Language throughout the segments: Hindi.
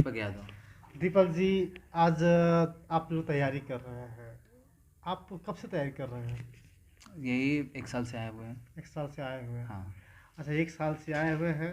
दीपक यादव। दीपक जी, आज आप लोग तैयारी कर रहे हैं। आप कब से तैयारी कर रहे हैं? यही 1 साल से आए हुए हैं। 1 साल से आए हुए हैं। हाँ। अच्छा, 1 साल से आए हुए हैं।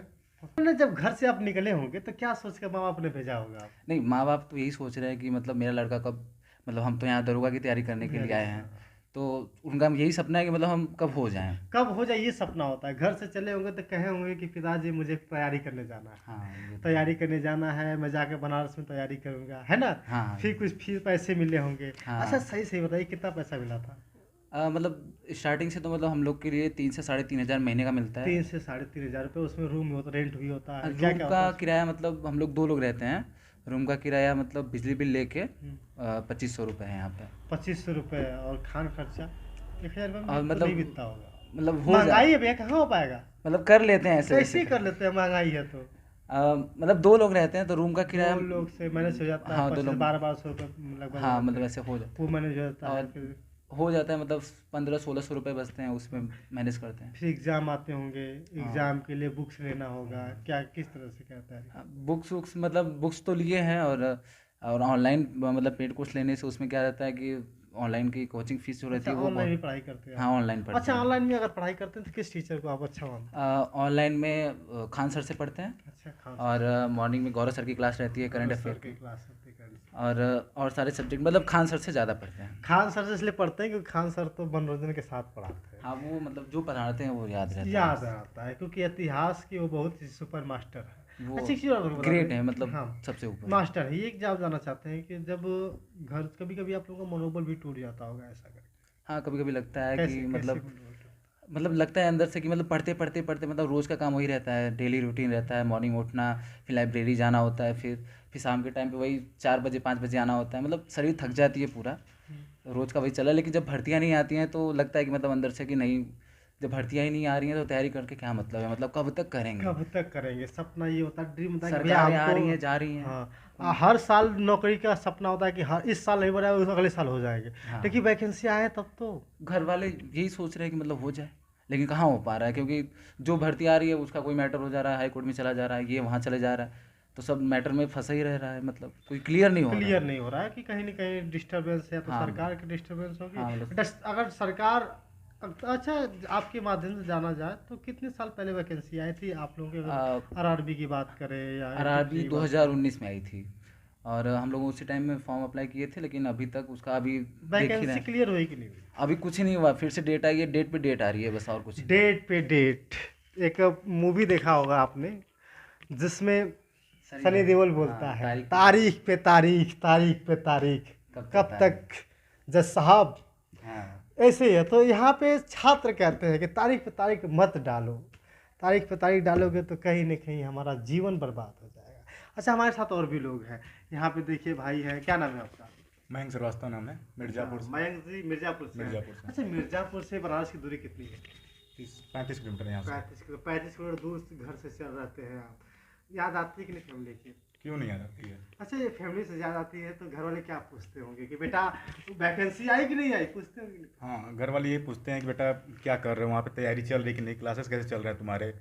तो जब घर से आप निकले होंगे तो क्या सोच कर माँ बाप ने भेजा होगा आप? नहीं, माँ बाप तो यही सोच रहे हैं कि मतलब मेरा लड़का कब, मतलब हम तो यहाँ दरोगा की तैयारी करने के लिए तैयारी आए कर हैं, रहा है। तो उनका यही सपना है कि मतलब हम कब हो जाएं। कब हो जाए ये सपना होता है। घर से चले होंगे तो कहे होंगे कि पिताजी मुझे तैयारी करने जाना है। हाँ, ये तो है। तैयारी करने जाना है, मैं जाके बनारस में तैयारी करूंगा, है ना? हाँ, फिर कुछ फिर पैसे मिले होंगे। अच्छा, हाँ। सही सही बताइए, कितना पैसा मिला था? मतलब स्टार्टिंग से तो मतलब हम लोग के लिए 3 से 3.5 हज़ार महीने का मिलता है। 3 से 3.5 हज़ार रुपये। उसमें रूम होता, रेंट भी होता है, क्या रूम क्या का होता है उसमें? किराया मतलब हम लोग 2 लोग रहते हैं। रूम का किराया मतलब बिजली बिल लेके हम्म, 2500 रुपये है यहाँ पे। 2500 रुपये। और खान खर्चा 1 हज़ार रुपये और में तो नहीं बीतता होगा। मतलब हो जा महंगाई है भैया, कहाँ हो पाएगा? मतलब कर लेते हैं ऐसे वैसे कैसे कर लेते हैं, महंगाई है तो? मतलब 2 लोग रहते हैं तो रूम का दो किराया। लोग से मैनेज हो जाता है, हाँ, 25 2 लोग। 1200 1200 रुपये लगभग हो हाँ, जाते मतलब हैं। ऐसे हो जाता वो मैनेज हो जाता है। है और फिर। हो जाता है मतलब 1500-1600 रुपये बचते हैं, उसमें मैनेज करते हैं। फिर एग्ज़ाम आते होंगे। हाँ। एग्ज़ाम के लिए बुक्स लेना होगा, क्या किस तरह से क्या तैयारी? बुक्स वुक्स मतलब बुक्स तो लिए हैं, और ऑनलाइन मतलब पेड कोर्स लेने से उसमें क्या रहता है कि ऑनलाइन की कोचिंग फीस जो रहती अच्छा, है वो ऑनलाइन भी बहुत। पढ़ाई करते हैं हाँ, आप? ऑनलाइन पढ़ते अच्छा, हैं। ऑनलाइन में अगर पढ़ाई करते हैं तो किस टीचर को आप अच्छा मानते हैं? ऑनलाइन में खान सर से पढ़ते हैं। अच्छा, खान और सर। मॉर्निंग में गौरव सर की क्लास रहती है गौरव करंट अफेयर सर की की। क्लास होती है। और सारे सब्जेक्ट मतलब खान सर से ज़्यादा पढ़ते हैं। खान सर से इसलिए पढ़ते हैं क्योंकि खान सर तो मनोरंजन के साथ पढ़ाते हैं। हाँ, वो मतलब जो पढ़ाते हैं वो याद रहता है याद बस। आता है क्योंकि इतिहास की वो बहुत ही सुपर मास्टर है। वो अच्छा, एक चीज़ और बता ग्रेट है, दें। मतलब हाँ, सबसे ऊपर है। मास्टर है। ये एक आप जानना चाहते हैं कि जब घर कभी कभी आप लोगों का मनोबल भी टूट जाता होगा ऐसा करके? हाँ, कभी कभी लगता है कैसे कि कैसे मतलब मनोबल टूटता मतलब लगता है अंदर से कि मतलब पढ़ते पढ़ते पढ़ते मतलब रोज़ का काम वही रहता है, डेली रूटीन रहता है, मॉर्निंग उठना, फिर लाइब्रेरी जाना होता है, फिर शाम के टाइम पे वही 4 बजे 5 बजे आना होता है, मतलब शरीर थक जाती है पूरा। है? रोज़ का वही चला, लेकिन जब भर्तियाँ नहीं आती हैं तो लगता है कि मतलब अंदर से कि नहीं, जब भर्तियाँ ही नहीं आ रही हैं तो तैयारी करके क्या मतलब है, मतलब कब तक करेंगे। कब तक करेंगे? सपना ये होता है, ड्रीम होता है कि भैया सरकारें आ हमको। रही हैं जा रही हैं। हाँ, कोई। हर साल नौकरी का सपना होता है कि हर इस साल नहीं बना है, अगले साल हो जाएंगे। हाँ, लेकिन वैकेंसी आए तब तो। घर वाले यही सोच रहे हैं कि मतलब हो जाए, लेकिन कहाँ हो पा रहा है, क्योंकि जो भर्ती आ रही है उसका कोई मैटर हो जा रहा है, हाई कोर्ट में चला जा रहा है, ये वहाँ चले जा रहा है, तो सब मैटर में फंसा ही रह रहा है, मतलब कोई क्लियर नहीं हो रहा क्लियर है। नहीं हो रहा है कि कहीं ना कहीं डिस्टर्बेंस है, तो हाँ, सरकार की डिस्टर्बेंस होगी। हाँ, मतलब अगर सरकार। अच्छा, आपके माध्यम से जाना जाए तो कितने साल पहले वैकेंसी आई थी आप लोगों की, अगर आरआरबी की बात करें या एनटीपीसी आरआरबी की बात करें? 2019 में आई थी, और हम लोग उसी टाइम में फॉर्म अप्लाई किए थे, लेकिन अभी तक उसका अभी देख ही रहे वैकेंसी हैं। क्लियर हुई कि नहीं हुई? अभी कुछ ही नहीं हुआ, फिर से डेट आई है, डेट पे डेट आ रही है बस, और कुछ नहीं। डेट पे डेट। एक मूवी देखा होगा आपने जिसमें सनी सनी देओल। देओल बोलता हाँ, है, तारीख पे तारीख। तारीख पे तारीख, तारीख पे तारीख, कब तक कब तारीख। तक जज साहब। हाँ, ऐसे ही है। तो यहाँ पे छात्र कहते हैं कि तारीख पे तारीख मत डालो। तारीख पे तारीख डालोगे तो कहीं ना कहीं हमारा जीवन बर्बाद हो जाएगा। अच्छा, हमारे साथ और भी लोग हैं। यहाँ पे देखिए, भाई है, क्या नाम है आपका? मयंक श्रीवास्तव नाम है, मिर्ज़ापुर से। मयंक जी मिर्जापुर से हैं। मिर्ज़ापुर से अच्छा, मिर्जापुर से बनारस की दूरी कितनी है? 35 किलोमीटर यहाँ से। 35 किलो, 35 किलोमीटर दूर से घर से चल रहते हैं आप। याद आती है कि नहीं फैमिली की? क्यों नहीं आ जाती है? अच्छा, ये फैमिली से याद आती है तो घर वाले क्या पूछते होंगे कि बेटा वैकेंसी आई कि नहीं आई, पूछते होंगे कि नहीं? हाँ, घर वाले ये पूछते हैं कि बेटा क्या कर रहे हो वहाँ पे, तैयारी चल रही कि नहीं, क्लासेस कैसे चल रहे हैं तुम्हारे,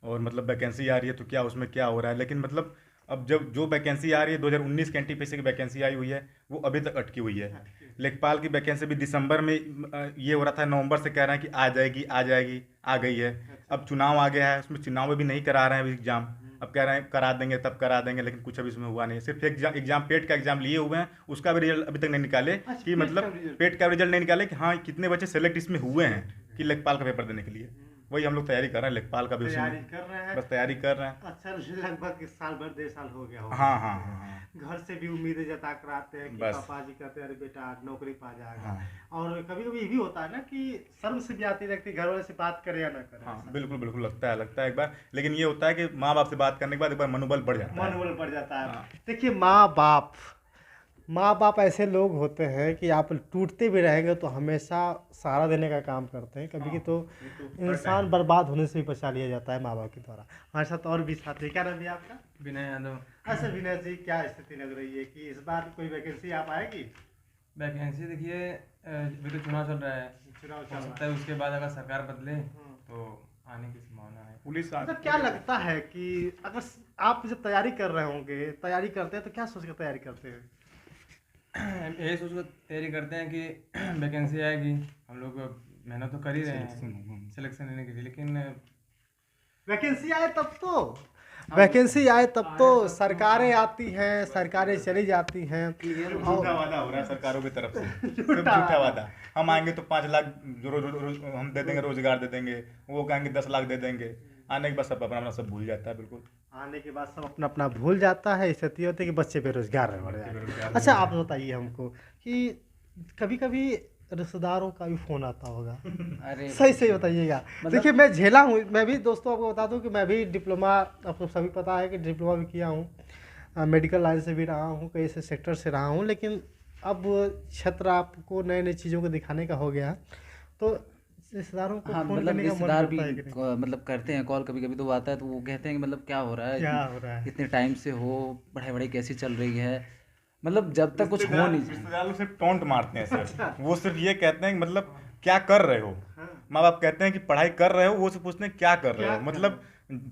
और मतलब वैकेंसी आ रही है तो क्या उसमें क्या हो रहा है। लेकिन मतलब अब जब जो वैकेंसी आ रही है 2019 की एनटीपीसी की वैकेंसी आई हुई है, वो अभी तक अटकी हुई है। लेखपाल की वैकेंसी भी दिसंबर में ये हो रहा था, नवंबर से कह रहे हैं कि आ जाएगी आ जाएगी, आ गई है। अब चुनाव आ गया है, उसमें चुनाव में भी नहीं करा रहे हैं अभी एग्ज़ाम। अब कह रहे हैं करा देंगे तब करा देंगे, लेकिन कुछ अभी इसमें हुआ नहीं। सिर्फ एग्जाम पेट का एग्जाम लिए हुए हैं, उसका भी रिजल्ट अभी तक नहीं निकाले अच्छा, कि मतलब पेट का रिजल्ट नहीं निकाले कि हाँ कितने बच्चे सेलेक्ट इसमें हुए हैं कि लेखपाल का पेपर देने के लिए। वही हम लोग तैयारी कर रहे हैं, लेखपाल का भी उसी तैयारी में कर रहे हैं। बस तैयारी कर रहे हैं। अच्छा, लगभग इस साल भर 1.5 साल हो गया होगा। हाँ हाँ हाँ हाँ। घर से भी उम्मीदें जता कर आते हैं कि बस। पापा जी कहते हैं अरे बेटा नौकरी पा जाएगा। हाँ और कभी कभी ये भी होता है ना कि शर्म से भी आती रहती है, घर वाले से बात करे या ना करे। हाँ, ऐसा बिल्कुल बिल्कुल लगता है एक बार। लेकिन ये होता है कि माँ बाप से बात करने के बाद एक बार मनोबल बढ़ जाता है। मनोबल बढ़ जाता है। हाँ। देखिए, माँ बाप ऐसे लोग होते हैं कि आप टूटते भी रहेंगे तो हमेशा सहारा देने का काम करते हैं। कभी हाँ, तो ये तो हर इंसान टाइम। बर्बाद होने से भी बचा लिया जाता है माँ बाप के द्वारा। हमारे साथ और भी साथी, क्या नाम है आपका? विनय यादव। अच्छा विनय जी, क्या स्थिति लग रही है कि इस बार कोई वैकेंसी आप आएगी? वैकेंसी देखिए, अभी तो चुनाव चल रहा है, चुनाव हो चल सकता रहा है उसके बाद अगर सरकार बदले है। तो आने की संभावना है। पुलिस मतलब क्या लगता है कि अगर आप जब तैयारी कर रहे होंगे, तैयारी करते हैं तो क्या सोच कर तैयारी करते हैं? यही सोच कर तैयारी करते हैं कि वैकेंसी आएगी, हम लोग मेहनत तो कर ही रहे हैं सिलेक्शन लेने के लिए, लेकिन वैकेंसी आए तब तो, वैकेंसी आए तब तो सरकारें आती हैं, सरकारें चली जाती हैं झूठा वादा हो रहा है सरकारों की तरफ से, सिर्फ झूठा वादा। हम आएंगे तो 5 लाख हम दे देंगे, रोजगार दे देंगे, वो कहेंगे 10 लाख दे देंगे, आने के बाद सब अपना अपना सब भूल जाता है बिल्कुल। आने के बाद सब अपना अपना भूल जाता है। इससे ये होता है कि बच्चे बेरोजगार रह जाते हैं। अच्छा आप बताइए हमको कि कभी कभी रिश्तेदारों का भी फोन आता होगा? अरे सही सही बताइएगा। देखिए मैं झेला हूँ, मैं भी दोस्तों आपको बता दूं कि मैं भी डिप्लोमा, आपको सभी पता है कि डिप्लोमा भी किया हूँ, मेडिकल लाइन से भी रहा हूँ, कई ऐसे सेक्टर से रहा हूँ, लेकिन अब क्षेत्र आपको नए नए चीज़ों को दिखाने का हो गया, तो रिश्तेदारों को हाँ फोन मतलब करने का मन रिश्तेदार भी करता है कि नहीं? मतलब करते हैं कॉल, कभी कभी तो वो आता है तो वो कहते हैं कि मतलब क्या हो रहा है, क्या हो रहा है? इतने टाइम से हो, पढ़ाई वढ़ाई कैसी चल रही है, मतलब जब तक कुछ हो नहीं जाए। रिश्तेदार लोग सिर्फ टोंट मारते हैं सर, वो सिर्फ ये कहते हैं कि मतलब क्या कर रहे हो। माँ बाप कहते हैं कि पढ़ाई कर रहे हो, वो से पूछते हैं क्या कर रहे हो, मतलब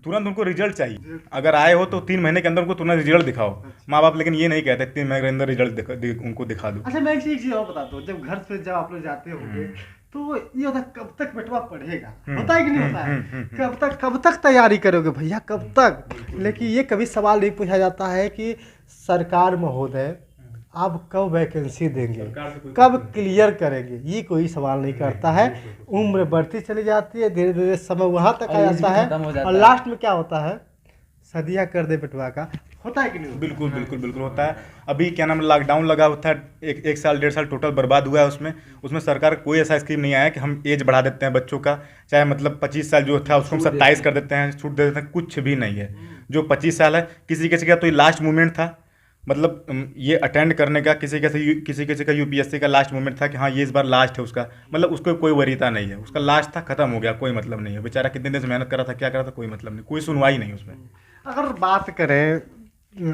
तुरंत उनको रिजल्ट चाहिए। अगर आए हो तो 3 महीने के अंदर उनको तुरंत रिजल्ट दिखाओ। माँ बाप लेकिन ये नहीं कहते 3 महीने के अंदर रिजल्ट उनको दिखा दो। अच्छा मैं एक चीज़ और बता दूँ, जब घर से जब आप लोग जाते होंगे तो ये होता है कब तक बेटवा पढ़ेगा, होता है कि नहीं होता है? कब तक तैयारी करोगे भैया, कब तक? लेकिन ये कभी सवाल नहीं पूछा जाता है कि सरकार महोदय आप कब वैकेंसी देंगे, कब क्लियर करेंगे, ये कोई सवाल नहीं करता है। उम्र बढ़ती चली जाती है, धीरे धीरे समय वहाँ तक आ और एज जाता भी है खत्म हो जाता और है। लास्ट में क्या होता है, सदिया कर दे बेटवा का। होता है कि नहीं? बिल्कुल बिल्कुल बिल्कुल होता है। अभी क्या नाम लॉकडाउन लगा हुआ था, एक साल 1.5 साल टोटल बर्बाद हुआ है उसमें। उसमें सरकार का कोई ऐसा स्कीम नहीं आया कि हम एज बढ़ा देते हैं बच्चों का, चाहे मतलब 25 साल जो था उसको हम 27 कर देते हैं, छूट दे देते हैं, कुछ भी नहीं है। जो 25 साल है, किसी किसी का तो ये लास्ट मोमेंट था, मतलब ये अटेंड करने का, किसी किसी का यूपीएससी का लास्ट मोमेंट था कि हाँ ये इस बार लास्ट है उसका, मतलब उसको कोई वरीयता नहीं है, उसका लास्ट था, खत्म हो गया, कोई मतलब नहीं है। बेचारा कितने दिन से मेहनत कर रहा था, क्या कर रहा था, कोई मतलब नहीं, कोई सुनवाई नहीं उसमें। अगर बात करें,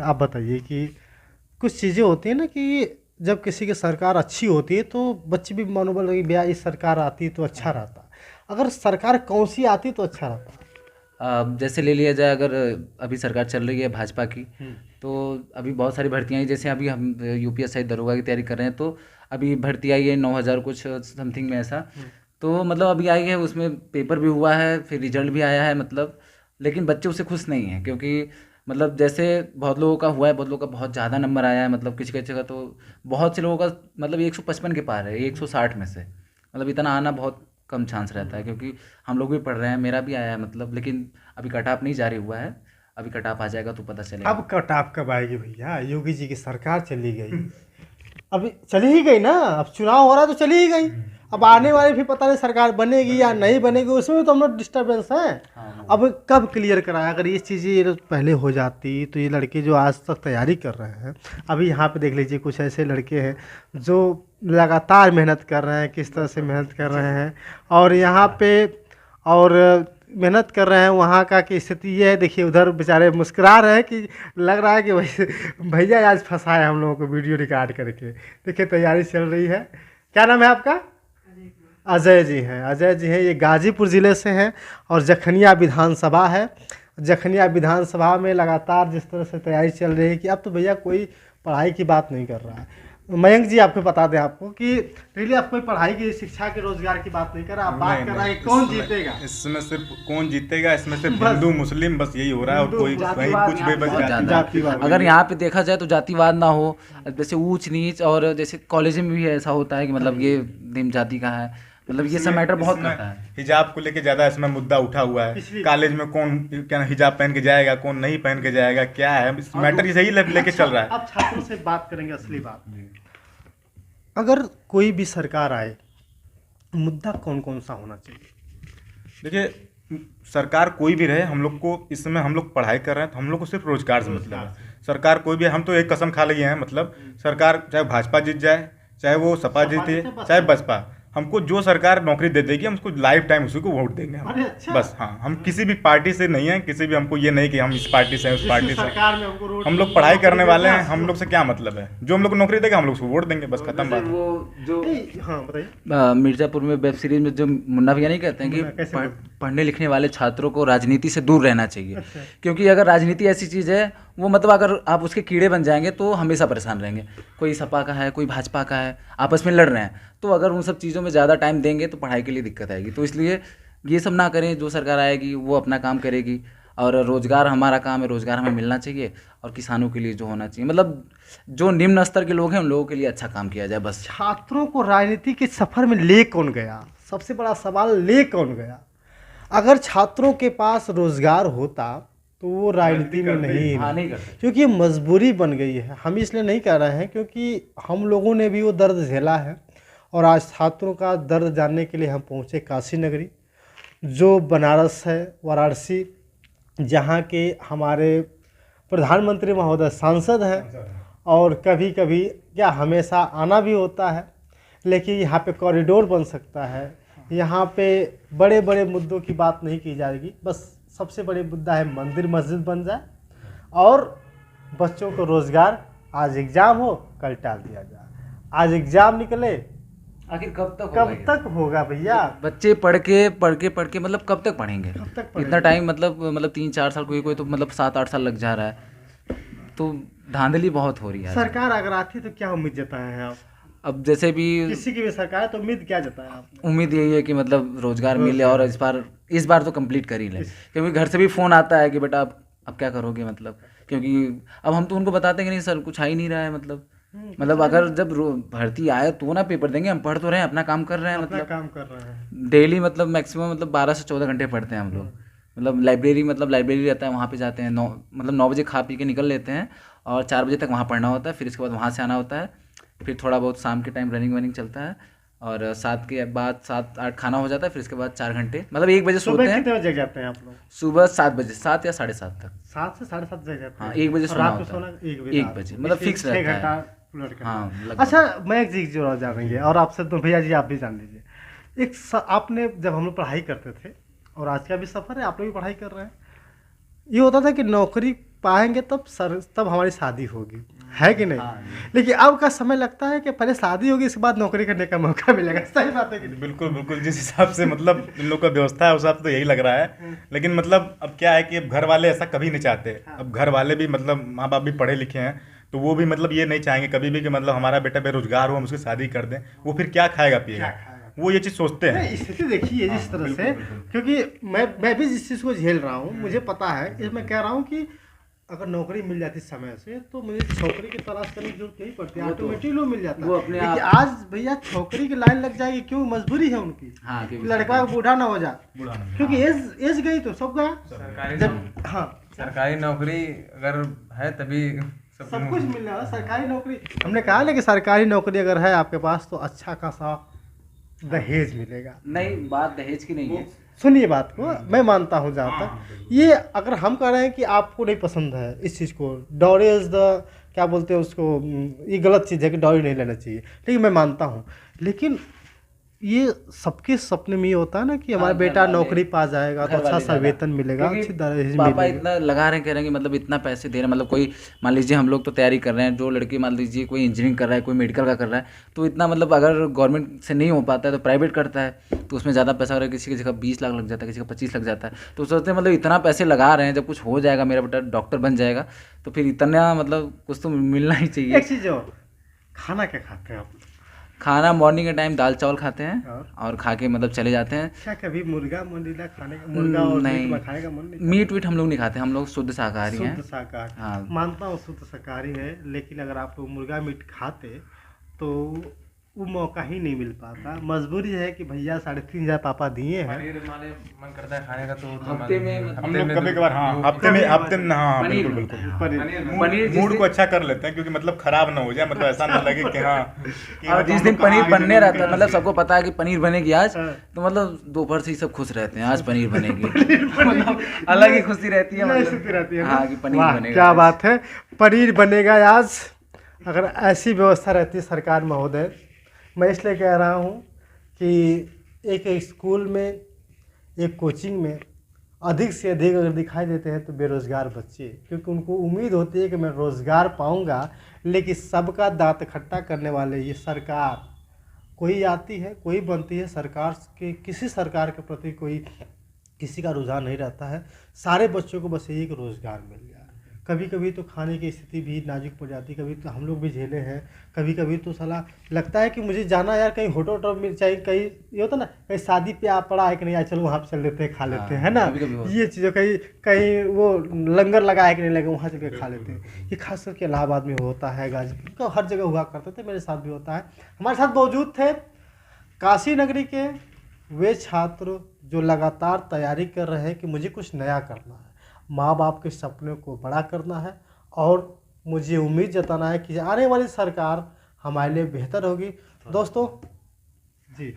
आप बताइए कि कुछ चीज़ें होती हैं ना कि जब किसी की सरकार अच्छी होती है तो बच्चे भी मनोबल लगे भैया इस सरकार आती तो अच्छा रहता, अगर सरकार कौन सी आती तो अच्छा रहता? जैसे ले लिया जाए, अगर अभी सरकार चल रही है भाजपा की, तो अभी बहुत सारी भर्तियाँ आई, जैसे अभी हम यूपीएससी दरोगा की तैयारी कर रहे हैं, तो अभी भर्ती आई है 9,000 कुछ समथिंग में ऐसा, तो मतलब अभी आई है, उसमें पेपर भी हुआ है, फिर रिजल्ट भी आया है, मतलब लेकिन बच्चे उससे खुश नहीं हैं, क्योंकि मतलब जैसे बहुत लोगों का हुआ है, बहुत लोगों का बहुत ज़्यादा नंबर आया है, मतलब किसी किसी का तो बहुत से लोगों का मतलब 155 के पार है, 160 में से, मतलब इतना आना बहुत कम चांस रहता है, क्योंकि हम लोग भी पढ़ रहे हैं, मेरा भी आया है मतलब, लेकिन अभी कट ऑफ नहीं जारी हुआ है, अभी कट ऑफ आ जाएगा तो पता चलेगा। अब कट ऑफ कब आएगी भैया? योगी जी की सरकार चली गई, अभी चली ही गई ना, अब चुनाव हो रहा है तो चली ही गई, अब आने वाली भी पता नहीं सरकार बनेगी या नहीं बनेगी, उसमें भी तो हम लोग डिस्टर्बेंस है। हाँ। अब कब क्लियर कराया? अगर ये चीज़ें ये पहले हो जाती तो ये लड़के जो आज तक तैयारी कर रहे हैं, अभी यहाँ पे देख लीजिए कुछ ऐसे लड़के हैं जो लगातार मेहनत कर रहे हैं, किस तरह से मेहनत कर रहे हैं, और यहाँ पे और मेहनत कर रहे हैं, वहाँ का की स्थिति ये है, देखिए उधर बेचारे मुस्कुरा रहे हैं कि लग रहा है कि भैया आज फंसाए हम लोगों को वीडियो रिकॉर्ड करके। देखिए तैयारी चल रही है। क्या नाम है आपका? अजय जी हैं, अजय जी हैं, ये गाजीपुर ज़िले से हैं और जखनिया विधानसभा है। जखनिया विधानसभा में लगातार जिस तरह से तैयारी चल रही है कि अब तो भैया कोई पढ़ाई की बात नहीं कर रहा है। मयंक जी आपको बता दें आपको कि रियली आप कोई पढ़ाई की, शिक्षा के, रोजगार की बात नहीं कर रहा, आप बात कर रहे हैं कौन जीतेगा। इसमें सिर्फ कौन जीतेगा, इसमें सिर्फ हिंदू मुस्लिम बस यही हो रहा है, और कोई कहीं जातिवाद कुछ भी बस बहुत ज़्यादा। जातिवाद। अगर यहाँ पे देखा जाए तो जातिवाद ना हो, जैसे ऊंच नीच, और जैसे कॉलेज में भी ऐसा होता है कि मतलब ये निम्न जाति का है, मतलब ये सब मैटर बहुत करता है। हिजाब को लेके ज्यादा इसमें मुद्दा उठा हुआ है। कॉलेज में कौन क्या हिजाब पहन के जाएगा, कौन नहीं पहन के जाएगा, क्या है मैटर, यही लेके चल रहा है। अब छात्रों से बात करेंगे असली बात। अगर कोई भी सरकार आए, मुद्दा कौन कौन सा होना चाहिए? देखिए सरकार कोई भी रहे, हम लोग को इस समय हम लोग पढ़ाई कर रहे हैं तो हम लोग को सिर्फ रोजगार से मतलब है। सरकार कोई भी, हम तो एक कसम खा लिए हैं, मतलब सरकार चाहे भाजपा जीत जाए, चाहे वो सपा जीते, चाहे बसपा, हमको जो सरकार नौकरी दे देगी हम उसको लाइफ टाइम उसी को वोट देंगे हम। अरे अच्छा। बस हाँ, हम किसी भी पार्टी से नहीं है, किसी भी हमको ये नहीं कि हम इस पार्टी से हैं उस पार्टी से। सरकार में हमको रोड हम लोग पढ़ाई करने वाले हैं, हम लोग से क्या मतलब है, जो हम लोग को नौकरी देगा हम लोग उसको वोट देंगे, बस खत्म बात है। वो जो हाँ बताइए। मिर्ज़ापुर में वेब सीरीज में जो मुन्ना भैया नहीं कहते हैं कि मुन्ना कैसे पढ़ने लिखने वाले छात्रों को राजनीति से दूर रहना चाहिए। अच्छा। क्योंकि अगर राजनीति ऐसी चीज़ है, वो मतलब अगर आप उसके कीड़े बन जाएंगे तो हमेशा परेशान रहेंगे। कोई सपा का है, कोई भाजपा का है, आपस में लड़ रहे हैं, तो अगर उन सब चीज़ों में ज़्यादा टाइम देंगे तो पढ़ाई के लिए दिक्कत आएगी। तो इसलिए ये सब ना करें, जो सरकार आएगी वो अपना काम करेगी, और रोज़गार हमारा काम है, रोज़गार हमें मिलना चाहिए, और किसानों के लिए जो होना चाहिए, मतलब जो निम्न स्तर के लोग हैं उन लोगों के लिए अच्छा काम किया जाए बस। छात्रों को राजनीति के सफर में ले कौन गया? सबसे बड़ा सवाल, ले कौन गया? अगर छात्रों के पास रोजगार होता तो वो राजनीति में नहीं नहीं करते। क्योंकि ये मजबूरी बन गई है। हम इसलिए नहीं कर रहे हैं क्योंकि हम लोगों ने भी वो दर्द झेला है, और आज छात्रों का दर्द जानने के लिए हम पहुँचे काशी नगरी, जो बनारस है, वाराणसी, जहाँ के हमारे प्रधानमंत्री महोदय सांसद हैं, और कभी कभी क्या हमेशा आना भी होता है। लेकिन यहाँ पे कॉरिडोर बन सकता है, यहाँ पे बड़े बड़े मुद्दों की बात नहीं की जाएगी, बस सबसे बड़े मुद्दा है मंदिर मस्जिद बन जाए और बच्चों को रोज़गार। आज एग्ज़ाम हो, कल टाल दिया जाए, आज एग्ज़ाम निकले, आखिर कब तक होगा भैया? बच्चे पढ़ के मतलब कब तक पढ़ेंगे? कब तक पढ़ेंगे? इतना टाइम मतलब 3-4 साल, कोई तो मतलब 7-8 साल लग जा रहा है, तो धांधली बहुत हो रही है। सरकार अगर आती तो क्या उम्मीद जताए हैं आप? अब जैसे भी किसी की भी सरकार है तो उम्मीद क्या जताया आपने? उम्मीद यही है कि मतलब रोजगार मिले, और इस बार तो कंप्लीट कर ही लें, क्योंकि घर से भी फ़ोन आता है कि बेटा अब क्या करोगे, मतलब क्योंकि अब हम तो उनको बताते हैं कि नहीं सर कुछ आ ही नहीं रहा है, मतलब अगर जब भर्ती आए तो ना पेपर देंगे, हम पढ़ तो रहे हैं, अपना काम कर रहे हैं, मतलब काम कर रहे हैं डेली मतलब मैक्सिमम मतलब 12 से 14 घंटे पढ़ते हैं हम लोग। मतलब लाइब्रेरी रहता है, वहाँ पे जाते हैं, 9 बजे खा पी के निकल लेते हैं, और 4 बजे तक वहाँ पढ़ना होता है, फिर इसके बाद वहाँ से आना होता है, फिर थोड़ा बहुत शाम के टाइम रनिंग वनिंग चलता है, और 7 के बाद 7-8 खाना हो जाता है, फिर इसके बाद 4 घंटे, मतलब 1 बजे सोते हैं। कितने बजे जग जाते हैं आप लोग? सुबह 7 बजे, 7 या 7:30 तक। 7 से 7:30 जग जाते हैं? हाँ, 1 बजे सोना रात को होता है। सोना 1 बजे, मतलब फिक्स रहता है। हाँ, लगभग। अच्छा, मैं एक चीज़ जो जानेंगे, और आपसे तो भैया जी आप भी जान लीजिए, आपने जब हम लोग पढ़ाई करते थे, और आज का भी सफ़र है, आप लोग भी पढ़ाई कर रहे हैं, ये होता था कि नौकरी पाएंगे तब हमारी शादी होगी, है कि नहीं? हाँ, लेकिन अब का समय लगता है कि पहले शादी होगी, इसके बाद नौकरी करने का मौका मिलेगा। सही बात है कि नहीं? बिल्कुल बिल्कुल, जिस हिसाब से मतलब इन लोग का व्यवस्था है उस हिसाब से तो यही लग रहा है। लेकिन मतलब अब क्या है कि अब घर वाले ऐसा कभी नहीं चाहते। अब घर वाले भी मतलब माँ बाप भी पढ़े लिखे हैं, तो वो भी मतलब ये नहीं चाहेंगे कभी भी कि मतलब हमारा बेटा बेरोजगार हो, हम उसकी शादी कर दें, वो फिर क्या खाएगा पिएगा, वो ये चीज़ सोचते हैं। स्थिति देखिए जिस तरह से, क्योंकि मैं भी जिस चीज़ को झेल रहा हूँ, मुझे पता है, इसलिए मैं कह रहा हूँ कि अगर नौकरी मिल जाती समय से तो मुझे छोकरी की तलाश करने की जरूरत नहीं पड़ती, ऑटोमेटिक लोग मिल जाता वो है। अपने लेकिन आज भैया छोकरी की लाइन लग जाएगी, क्यों? मजबूरी है उनकी। हाँ, क्योंकि लड़का बूढ़ा ना हो जाए, क्योंकि एज गई तो सब गया। सरकारी हाँ, सरकारी नौकरी अगर है तभी सब कुछ मिल रहा है। सरकारी नौकरी, हमने कहा ना कि सरकारी नौकरी अगर है आपके पास तो अच्छा खासा दहेज मिलेगा। नहीं, बात दहेज की नहीं है। सुनिए बात को, मैं मानता हूँ जहाँ तक ये, अगर हम कह रहे हैं कि आपको नहीं पसंद है इस चीज़ को, डॉरी इज द क्या बोलते हैं उसको, ये गलत चीज़ है कि डॉरी नहीं लेना चाहिए, लेकिन मैं मानता हूँ, लेकिन ये सबके सपने में ये होता है ना कि हमारा बेटा नौकरी पा जाएगा तो अच्छा सा वेतन मिलेगा, अच्छी दहेज पापा मिलेगी। इतना लगा रहे हैं, कह रहे हैं कि मतलब इतना पैसे दे रहे हैं, मतलब कोई मान लीजिए हम लोग तो तैयारी कर रहे हैं, जो लड़की मान लीजिए कोई इंजीनियरिंग कर रहा है, कोई मेडिकल का कर रहा है, तो इतना मतलब अगर गवर्नमेंट से नहीं हो पाता है तो प्राइवेट करता है, तो उसमें ज़्यादा पैसा हो रहा है, किसी की जगह 20 लाख लग जाता है, किसी का 25 लग जाता है, तो सोचते हैं मतलब इतना पैसे लगा रहे हैं, जब कुछ हो जाएगा, मेरा बेटा डॉक्टर बन जाएगा, तो फिर इतना मतलब कुछ तो मिलना ही चाहिए। एक चीज़ और, खाना क्या खाते हैं आप? खाना मॉर्निंग के टाइम दाल चावल खाते हैं, और खा के मतलब चले जाते हैं। क्या कभी मुर्गा मंडीला खाने का, मुर्गा और नहीं, मीट खाने का मन नहीं? मीट वीट हम लोग नहीं खाते, हम लोग शुद्ध शाकाहारी हैं। शुद्ध शाकाहारी। हाँ। मानता हूँ शुद्ध शाकाहारी है, लेकिन अगर आप लोग मुर्गा मीट खाते तो वो मौका ही नहीं मिल पाता। मजबूरी है कि भैया 3,500 पापा दिए हैं। पनीर माने मन करता है खाने का तो हफ्ते में हम लोग कभी कभार हाँ हफ्ते में हाँ बिल्कुल बिल्कुल मूड को अच्छा कर लेते हैं, क्योंकि मतलब खराब ना हो जाए, मतलब ऐसा ना लगे कि हाँ कि और मतलब जिस हम दिन लोग पनीर कहाँ बनने रहता है, मतलब सबको पता है कि पनीर बनेगी आज, हाँ। तो मतलब दोपहर से ही सब खुश रहते हैं, आज पनीर बनेगी। मतलब अलग ही खुशी रहती है, ये मतलब स्थिति रहती है ना? हाँ कि पनीर वाह, बनेगा। क्या बात है, पनीर बनेगा आज। अगर ऐसी व्यवस्था रहती है सरकार महोदय, मैं इसलिए कह रहा हूँ कि एक स्कूल में, एक कोचिंग में अधिक से अधिक अगर दिखाई देते हैं तो बेरोज़गार बच्चे, क्योंकि उनको उम्मीद होती है कि मैं रोज़गार पाऊंगा। लेकिन सबका दांत खट्टा करने वाले ये सरकार, कोई आती है कोई बनती है, सरकार के किसी सरकार के प्रति कोई किसी का रुझान नहीं रहता है। सारे बच्चों को बस यही कि रोज़गार मिल जाए। कभी कभी तो खाने की स्थिति भी नाजुक पड़ जाती है, कभी तो हम लोग भी झेले हैं। कभी कभी तो साला लगता है कि मुझे जाना यार कहीं होटल वोटल मिल चाहिए, कहीं ये होता ना कहीं शादी पे आप पड़ा है कि नहीं, यार चलो वहाँ पे चल लेते हैं खा लेते हैं, है ना। कभी-कभी होता ये चीज़ें कहीं कहीं वो लंगर लगा है कि नहीं लगे, वहाँ चल के खा लेते हैं। ये खास करके इलाहाबाद में होता है, गाजीपुर हर जगह हुआ करते थे, मेरे साथ भी होता है। हमारे साथ मौजूद थे काशी नगरी के वे छात्र जो लगातार तैयारी कर रहे हैं कि मुझे कुछ नया करना है, माँ बाप के सपने को बड़ा करना है और मुझे उम्मीद जताना है कि आने वाली सरकार हमारे लिए बेहतर होगी। दोस्तों जी,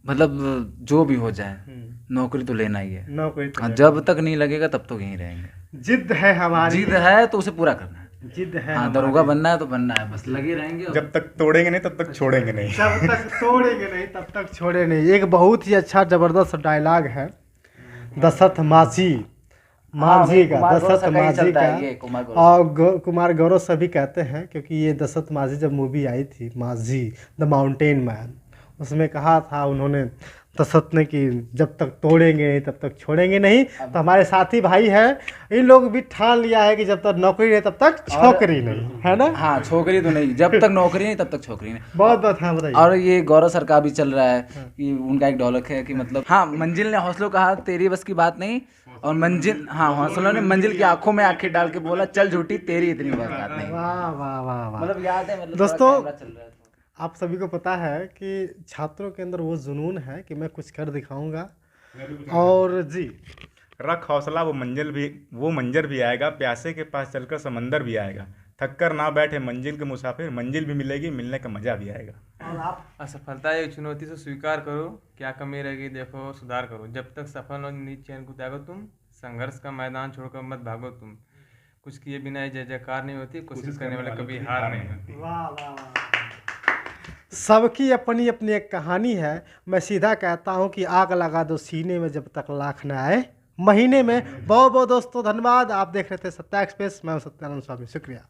मतलब जो भी हो जाए नौकरी तो लेना ही है। नौकरी तो हाँ, जब तक नहीं लगेगा तब तो यहीं रहेंगे। जिद है हमारी, जिद है तो उसे पूरा करना है। जिद है हाँ, दरोगा बनना है तो बनना है, बस लगे रहेंगे। जब तक तोड़ेंगे नहीं तब तक छोड़ेंगे नहीं। जब तक तोड़ेंगे नहीं तब तक छोड़े नहीं। एक बहुत ही अच्छा ज़बरदस्त डायलॉग है दशरथ माझी माझी का, दशरथ माझी का, और कुमार गौरव सभी कहते हैं, क्योंकि ये दशरथ माझी जब मूवी आई थी माझी द माउंटेन मैन, उसमें कहा था उन्होंने दशरथ ने कि जब तक तोड़ेंगे नहीं तब तक छोड़ेंगे नहीं। तो हमारे साथी भाई हैं, इन लोग भी ठान लिया है कि जब तक नौकरी नहीं तब तक छोकरी नहीं, है ना। हाँ, छोकरी तो नहीं, जब तक नौकरी नहीं तब तक छोकरी नहीं। बहुत बहुत हाँ बताइए। और ये गौरव सर का भी चल रहा है कि उनका एक डायलॉग है कि मतलब हाँ, मंजिल ने हौसलों कहा तेरी बस की बात नहीं, और मंजिल, हाँ, हौसलों ने मंजिल की आंखों में आंखें डाल के बोला चल झूठी तेरी इतनी बस बात नहीं। वाह वाह वाह वाह। मतलब याद है, मतलब दोस्तों, थोड़ा कैमरा चल रहा है तो। आप सभी को पता है कि छात्रों के अंदर वो जुनून है कि मैं कुछ कर दिखाऊंगा। और जी, रख हौसला, वो मंजर भी आएगा, प्यासे के पास चलकर समंदर भी आएगा, थक कर ना बैठे मंजिल के मुसाफिर, मंजिल भी मिलेगी, मिलने का मजा भी आएगा। और आप असफलता एक चुनौती से स्वीकार करो, क्या कमी रहेगी देखो सुधार करो, जब तक सफल और नीच चैन को त्यागो तुम, संघर्ष का मैदान छोड़कर मत भागो तुम, कुछ किए बिना जय जयकार नहीं होती, कोशिश करने वाले कभी हार नहीं होती। वाह वाह वाह। सबकी अपनी अपनी एक कहानी है। मैं सीधा कहता हूँ कि आग लगा दो सीने में जब तक लाख न आए महीने में। बहुत बहुत दोस्तों धन्यवाद। आप देख रहे थे सत्या एक्सप्रेस, मैं हूं सत्यानंद स्वामी, शुक्रिया।